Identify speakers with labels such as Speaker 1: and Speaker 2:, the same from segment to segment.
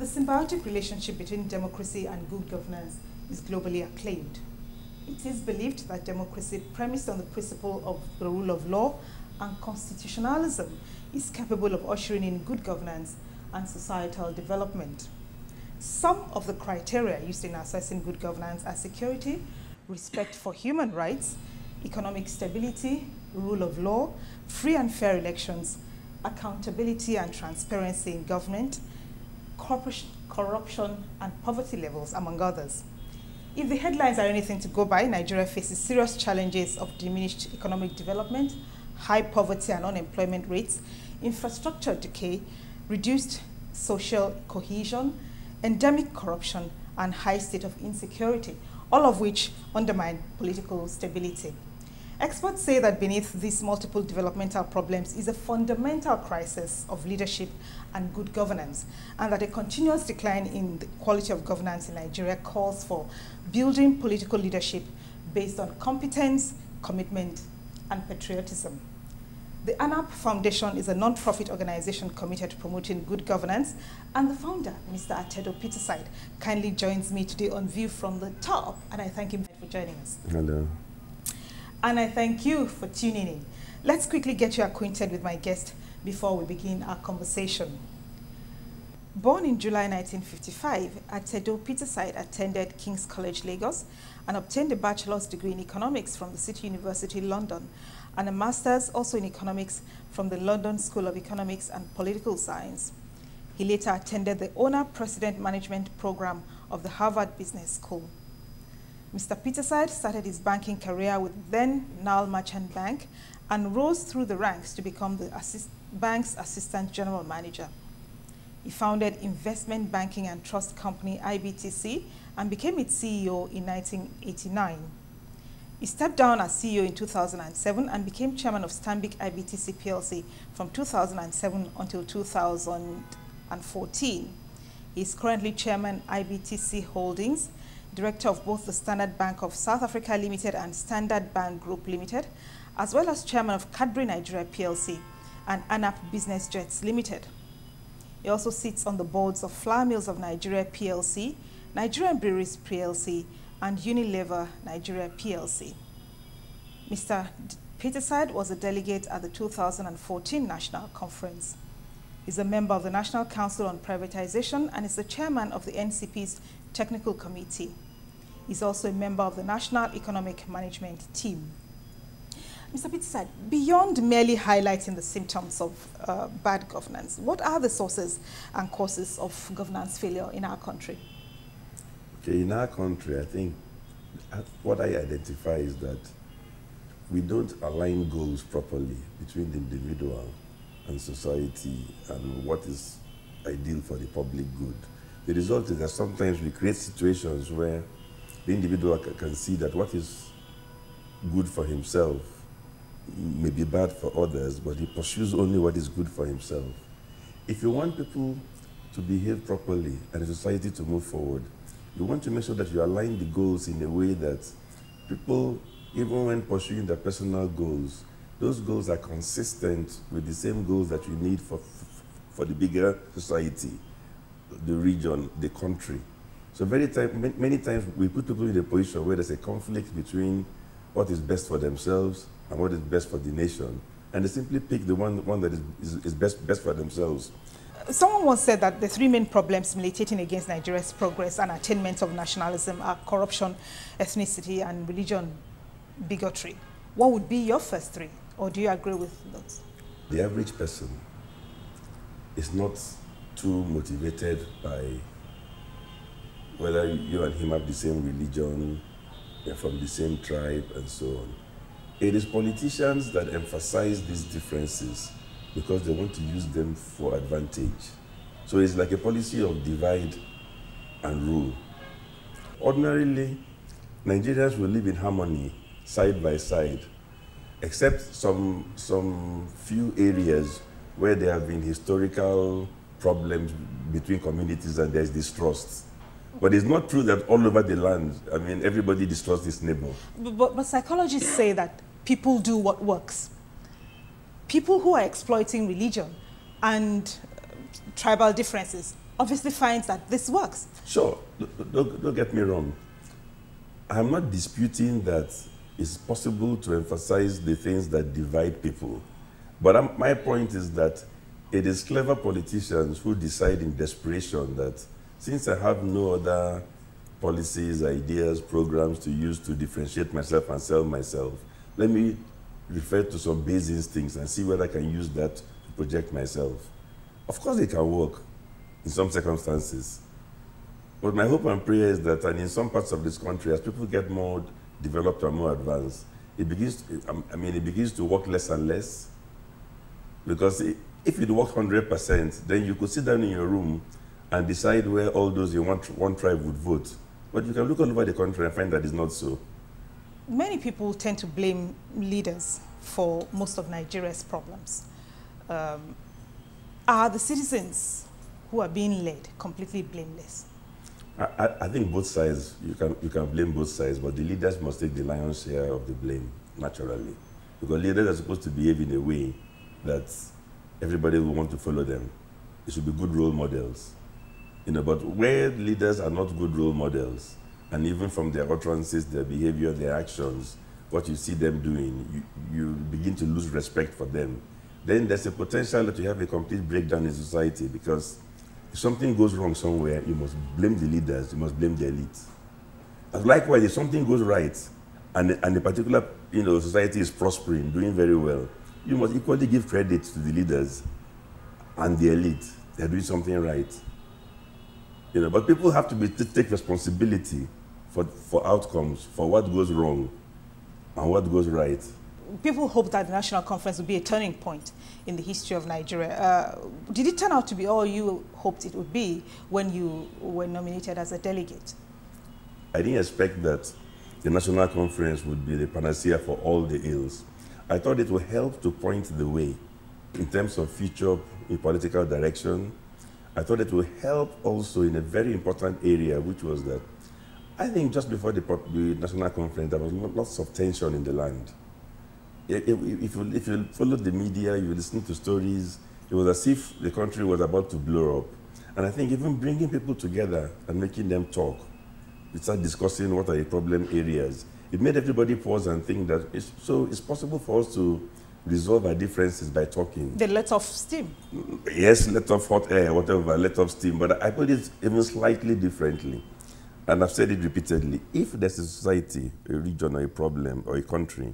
Speaker 1: The symbiotic relationship between democracy and good governance is globally acclaimed. It is believed that democracy, premised on the principle of the rule of law and constitutionalism, is capable of ushering in good governance and societal development. Some of the criteria used in assessing good governance are security, respect for human rights, economic stability, rule of law, free and fair elections, accountability and transparency in government, corruption and poverty levels, among others. If the headlines are anything to go by, Nigeria faces serious challenges of diminished economic development, high poverty and unemployment rates, infrastructure decay, reduced social cohesion, endemic corruption, and high state of insecurity, all of which undermine political stability. Experts say that beneath these multiple developmental problems is a fundamental crisis of leadership and good governance, and that a continuous decline in the quality of governance in Nigeria calls for building political leadership based on competence, commitment, and patriotism. The ANAP Foundation is a non-profit organization committed to promoting good governance, and the founder, Mr. Atedo Peterside, kindly joins me today on View from the Top, and I thank him for joining us.
Speaker 2: Hello.
Speaker 1: And I thank you for tuning in. Let's quickly get you acquainted with my guest before we begin our conversation. Born in July 1955, Atedo Peterside attended King's College, Lagos, and obtained a bachelor's degree in economics from the City University, London, and a master's also in economics from the London School of Economics and Political Science. He later attended the Owner-President Management Program of the Harvard Business School. Mr. Peterside started his banking career with then Nile Merchant Bank and rose through the ranks to become the bank's Assistant General Manager. He founded investment banking and trust company IBTC and became its CEO in 1989. He stepped down as CEO in 2007 and became chairman of Stanbic IBTC PLC from 2007 until 2014. He is currently chairman IBTC Holdings, director of both the Standard Bank of South Africa Limited and Standard Bank Group Limited, as well as chairman of Cadbury Nigeria PLC and ANAP Business Jets Limited. He also sits on the boards of Flour Mills of Nigeria PLC, Nigerian Breweries PLC, and Unilever Nigeria PLC. Mr. Peterside was a delegate at the 2014 National Conference. He's a member of the National Council on Privatization and is the chairman of the NCP's Technical Committee. He's also a member of the National Economic Management Team. Mr. Peterside, beyond merely highlighting the symptoms of bad governance, what are the sources and causes of governance failure in our country?
Speaker 2: Okay, in our country, I think what I identify is that we don't align goals properly between the individual and society and what is ideal for the public good. The result is that sometimes we create situations where the individual can see that what is good for himself may be bad for others, but he pursues only what is good for himself. If you want people to behave properly and the society to move forward, you want to make sure that you align the goals in a way that people, even when pursuing their personal goals, those goals are consistent with the same goals that you need for the bigger society, the region, the country. So many times we put people in a position where there's a conflict between what is best for themselves and what is best for the nation, and they simply pick the one that is best for themselves.
Speaker 1: Someone once said that the three main problems militating against Nigeria's progress and attainment of nationalism are corruption, ethnicity, and religion bigotry. What would be your first three, or do you agree with those?
Speaker 2: The average person is not too motivated by whether you and him have the same religion, you're from the same tribe, and so on. It is politicians that emphasize these differences because they want to use them for advantage. So it's like a policy of divide and rule. Ordinarily, Nigerians will live in harmony, side by side, except some few areas where there have been historical problems between communities and there's distrust. But it's not true that all over the land, I mean, everybody distrusts his neighbor.
Speaker 1: But psychologists say that people do what works. People who are exploiting religion and tribal differences obviously finds that this works.
Speaker 2: Sure, don't get me wrong. I'm not disputing that it's possible to emphasize the things that divide people. But my point is that it is clever politicians who decide in desperation that since I have no other policies, ideas, programs to use to differentiate myself and sell myself, let me refer to some base instincts and see whether I can use that to project myself. Of course it can work in some circumstances. But my hope and prayer is that, and in some parts of this country, as people get more developed and more advanced, it begins to work less and less. Because if it worked 100%, then you could sit down in your room and decide where all those in one tribe would vote. But you can look all over the country and find that it's not so.
Speaker 1: Many people tend to blame leaders for most of Nigeria's problems. Are the citizens who are being led completely blameless?
Speaker 2: I think both sides, you can blame both sides, but the leaders must take the lion's share of the blame, naturally. Because leaders are supposed to behave in a way that everybody will want to follow them. They should be good role models. But where leaders are not good role models, and even from their utterances, their behavior, their actions, what you see them doing, you begin to lose respect for them. Then there's a potential that you have a complete breakdown in society, because if something goes wrong somewhere, you must blame the leaders, you must blame the elite. And likewise, if something goes right, and a particular society is prospering, doing very well, you must equally give credit to the leaders and the elite. They're doing something right. But people have to take responsibility for outcomes, for what goes wrong and what goes right.
Speaker 1: People hope that the National Conference will be a turning point in the history of Nigeria. Did it turn out to be all you hoped it would be when you were nominated as a delegate?
Speaker 2: I didn't expect that the National Conference would be the panacea for all the ills. I thought it would help to point the way in terms of future in political direction. I thought it would help also in a very important area, which was that I think just before the National Conference, there was lots of tension in the land. If you follow the media, you listen to stories, it was as if the country was about to blow up. And I think even bringing people together and making them talk, we start discussing what are the problem areas. It made everybody pause and think that it's possible for us to resolve our differences by talking.
Speaker 1: They let off steam.
Speaker 2: Yes, let off hot air, whatever, let off steam. But I put it even slightly differently. And I've said it repeatedly. If there's a society, a region, or a problem, or a country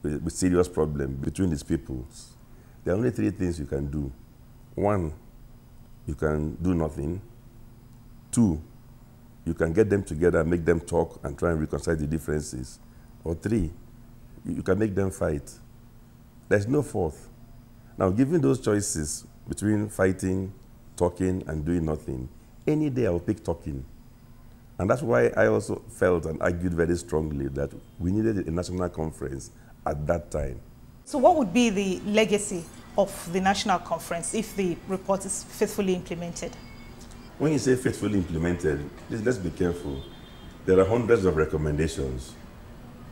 Speaker 2: with serious problem between its peoples, there are only three things you can do. One, you can do nothing. Two, you can get them together, make them talk, and try and reconcile the differences. Or three, you can make them fight. There's no fourth. Now, given those choices between fighting, talking, and doing nothing, any day I'll pick talking. And that's why I also felt and argued very strongly that we needed a national conference at that time.
Speaker 1: So what would be the legacy of the national conference if the report is faithfully implemented?
Speaker 2: When you say faithfully implemented, let's be careful. There are hundreds of recommendations.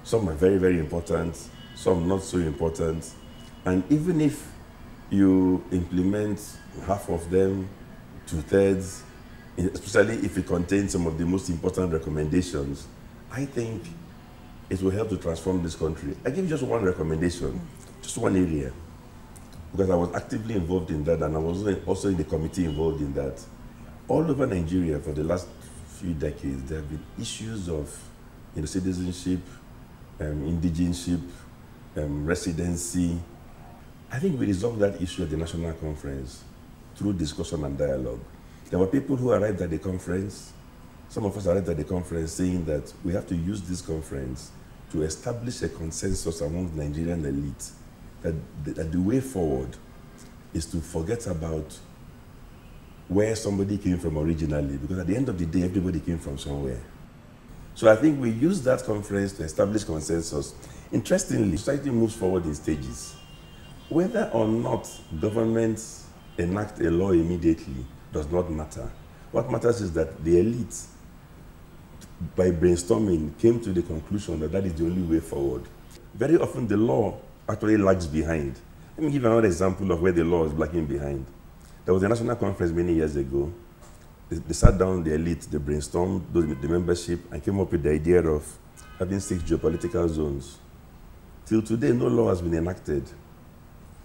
Speaker 2: Some are very, very important, some not so important. And even if you implement half of them, 2/3, especially if it contains some of the most important recommendations, I think it will help to transform this country. I give you just one recommendation, just one area, because I was actively involved in that, and I was also in the committee involved in that. All over Nigeria for the last few decades, there have been issues of citizenship, indigenship, residency. I think we resolved that issue at the National Conference through discussion and dialogue. There were people who arrived at the conference, some of us arrived at the conference saying that we have to use this conference to establish a consensus among the Nigerian elite that the way forward is to forget about where somebody came from originally, because at the end of the day, everybody came from somewhere. So I think we used that conference to establish consensus. Interestingly, society moves forward in stages. Whether or not governments enact a law immediately does not matter. What matters is that the elite, by brainstorming, came to the conclusion that that is the only way forward. Very often the law actually lags behind. Let me give another example of where the law is lagging behind. There was a national conference many years ago, they sat down, the elite, they brainstormed the membership and came up with the idea of having 6 geopolitical zones. Till today, no law has been enacted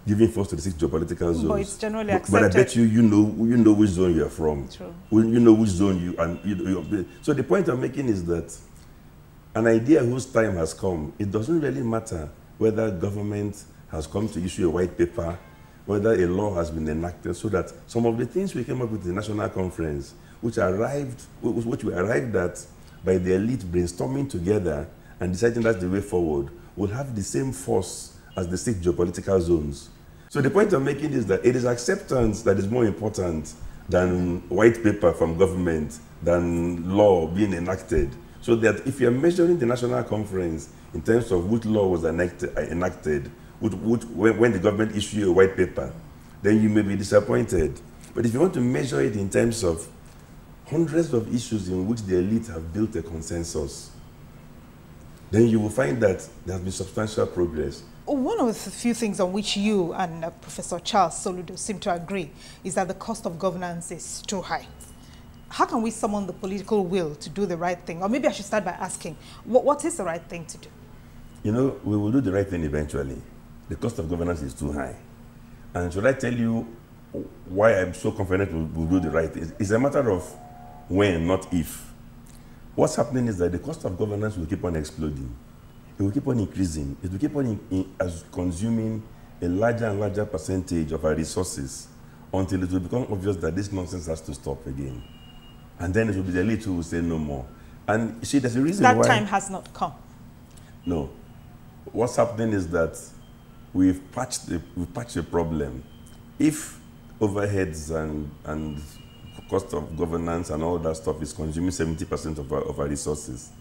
Speaker 2: giving force to the 6 geopolitical zones.
Speaker 1: But it's generally accepted.
Speaker 2: But I bet you know which zone you're from.
Speaker 1: True.
Speaker 2: You know which zone you. So the point I'm making is that an idea whose time has come, it doesn't really matter whether government has come to issue a white paper, whether a law has been enacted, so that some of the things we came up with in the national conference, which we arrived at by the elite brainstorming together and deciding that's the way forward, will have the same force as the 6 geopolitical zones. So the point I'm making is that it is acceptance that is more important than white paper from government, than law being enacted. So that if you're measuring the national conference in terms of which law was enacted when the government issued a white paper, then you may be disappointed. But if you want to measure it in terms of hundreds of issues in which the elite have built a consensus, then you will find that there has been substantial progress.
Speaker 1: One of the few things on which you and Professor Charles Soludo seem to agree is that the cost of governance is too high. How can we summon the political will to do the right thing? Or maybe I should start by asking, what is the right thing to do?
Speaker 2: You know, we will do the right thing eventually. The cost of governance is too high. And should I tell you why I'm so confident we'll do the right thing? It's a matter of when, not if. What's happening is that the cost of governance will keep on exploding. It will keep on increasing. It will keep on consuming a larger and larger percentage of our resources until it will become obvious that this nonsense has to stop again. And then it will be the elite who will say no more. And you see, there's a reason why...
Speaker 1: That time has not come.
Speaker 2: No. What's happening is that we've patched the problem. If overheads and cost of governance and all that stuff is consuming 70% of our resources,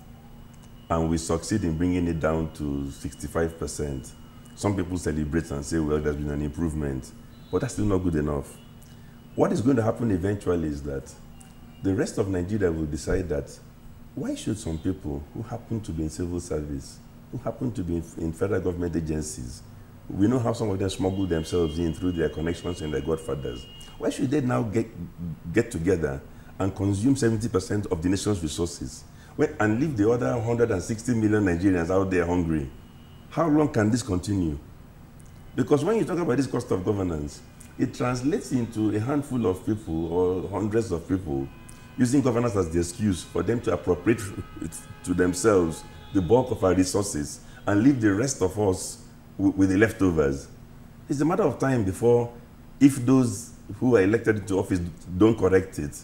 Speaker 2: and we succeed in bringing it down to 65%, some people celebrate and say, well, there's been an improvement, but that's still not good enough. What is going to happen eventually is that the rest of Nigeria will decide that why should some people who happen to be in civil service, who happen to be in federal government agencies, we know how some of them smuggle themselves in through their connections and their godfathers, why should they now get together and consume 70% of the nation's resources and leave the other 160 million Nigerians out there hungry? How long can this continue? Because when you talk about this cost of governance, it translates into a handful of people or hundreds of people using governance as the excuse for them to appropriate to themselves the bulk of our resources and leave the rest of us with the leftovers. It's a matter of time before, if those who are elected into office don't correct it,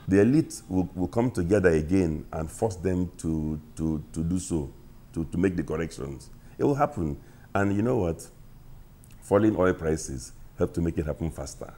Speaker 2: the elite will come together again and force them to do so, to make the corrections. It will happen. And you know what? Falling oil prices help to make it happen faster.